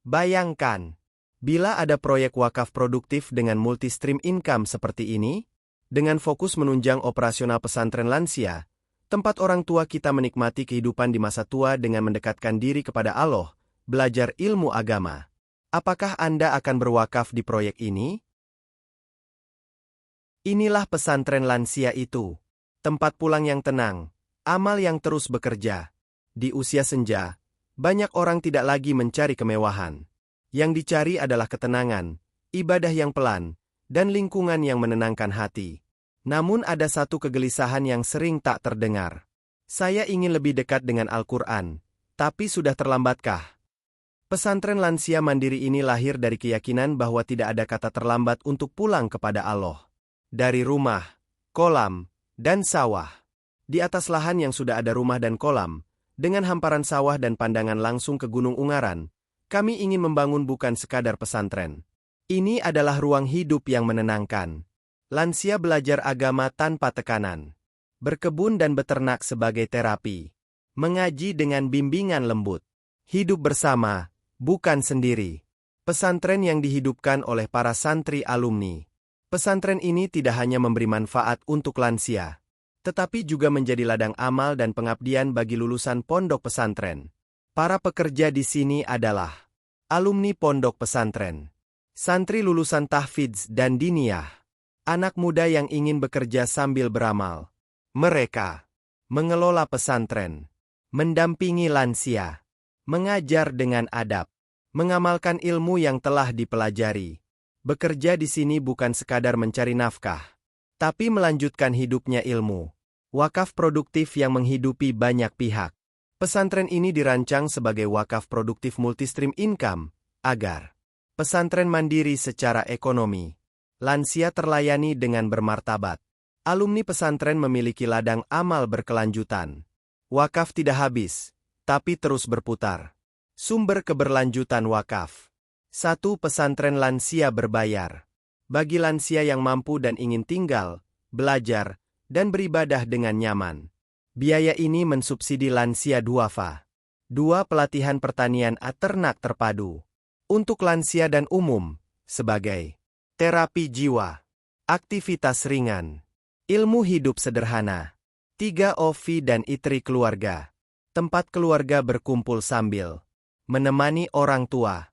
Bayangkan, bila ada proyek wakaf produktif dengan multi-stream income seperti ini, dengan fokus menunjang operasional pesantren lansia, tempat orang tua kita menikmati kehidupan di masa tua dengan mendekatkan diri kepada Allah, belajar ilmu agama. Apakah Anda akan berwakaf di proyek ini? Inilah pesantren lansia itu. Tempat pulang yang tenang, amal yang terus bekerja. Di usia senja, banyak orang tidak lagi mencari kemewahan. Yang dicari adalah ketenangan, ibadah yang pelan, dan lingkungan yang menenangkan hati. Namun ada satu kegelisahan yang sering tak terdengar. Saya ingin lebih dekat dengan Al-Quran, tapi sudah terlambatkah? Pesantren lansia mandiri ini lahir dari keyakinan bahwa tidak ada kata terlambat untuk pulang kepada Allah. Dari rumah, kolam, dan sawah. Di atas lahan yang sudah ada rumah dan kolam, dengan hamparan sawah dan pandangan langsung ke Gunung Ungaran, kami ingin membangun bukan sekadar pesantren. Ini adalah ruang hidup yang menenangkan. Lansia belajar agama tanpa tekanan. Berkebun dan beternak sebagai terapi. Mengaji dengan bimbingan lembut. Hidup bersama, bukan sendiri. Pesantren yang dihidupkan oleh para santri alumni. Pesantren ini tidak hanya memberi manfaat untuk lansia, tetapi juga menjadi ladang amal dan pengabdian bagi lulusan pondok pesantren. Para pekerja di sini adalah alumni pondok pesantren, santri lulusan tahfidz dan diniyah, anak muda yang ingin bekerja sambil beramal. Mereka mengelola pesantren, mendampingi lansia, mengajar dengan adab, mengamalkan ilmu yang telah dipelajari. Bekerja di sini bukan sekadar mencari nafkah, tapi melanjutkan hidupnya ilmu. Wakaf produktif yang menghidupi banyak pihak. Pesantren ini dirancang sebagai wakaf produktif multistream income, agar pesantren mandiri secara ekonomi. Lansia terlayani dengan bermartabat. Alumni pesantren memiliki ladang amal berkelanjutan. Wakaf tidak habis, tapi terus berputar. Sumber keberlanjutan wakaf. 1. Pesantren lansia berbayar. Bagi lansia yang mampu dan ingin tinggal, belajar, dan beribadah dengan nyaman. Biaya ini mensubsidi lansia duafa. 2. Pelatihan pertanian ternak terpadu. Untuk lansia dan umum, sebagai terapi jiwa, aktivitas ringan, ilmu hidup sederhana. 3. Ofi dan Itri keluarga. Tempat keluarga berkumpul sambil menemani orang tua.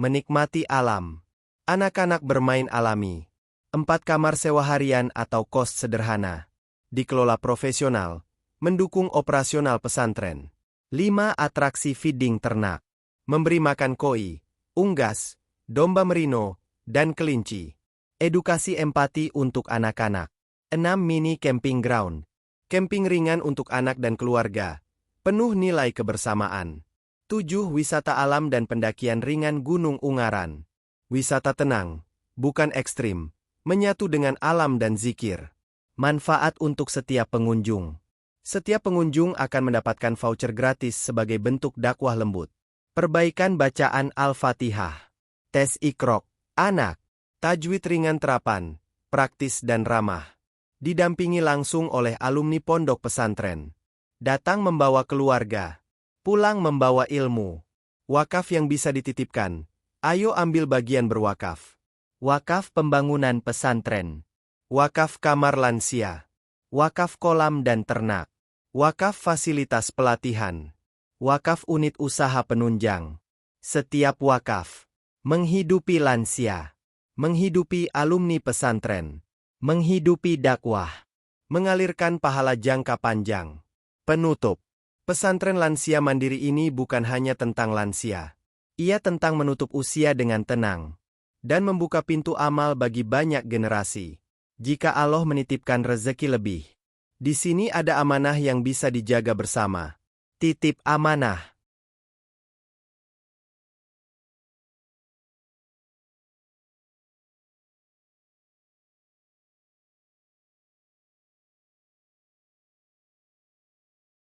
Menikmati alam. Anak-anak bermain alami. 4. Kamar sewa harian atau kos sederhana. Dikelola profesional. Mendukung operasional pesantren. 5. Atraksi feeding ternak. Memberi makan koi, unggas, domba merino, dan kelinci. Edukasi empati untuk anak-anak. 6. Mini camping ground. Camping ringan untuk anak dan keluarga. Penuh nilai kebersamaan. 7. Wisata alam dan pendakian ringan Gunung Ungaran. Wisata tenang, bukan ekstrim, menyatu dengan alam dan zikir. Manfaat untuk setiap pengunjung. Setiap pengunjung akan mendapatkan voucher gratis sebagai bentuk dakwah lembut. Perbaikan bacaan Al-Fatihah. Tes ikrok, anak. Tajwid ringan terapan, praktis dan ramah. Didampingi langsung oleh alumni pondok pesantren. Datang membawa keluarga. Pulang membawa ilmu. Wakaf yang bisa dititipkan. Ayo ambil bagian berwakaf. Wakaf pembangunan pesantren. Wakaf kamar lansia. Wakaf kolam dan ternak. Wakaf fasilitas pelatihan. Wakaf unit usaha penunjang. Setiap wakaf menghidupi lansia. Menghidupi alumni pesantren. Menghidupi dakwah. Mengalirkan pahala jangka panjang. Penutup. Pesantren lansia mandiri ini bukan hanya tentang lansia. Ia tentang menutup usia dengan tenang. Dan membuka pintu amal bagi banyak generasi. Jika Allah menitipkan rezeki lebih, di sini ada amanah yang bisa dijaga bersama. Titip amanah.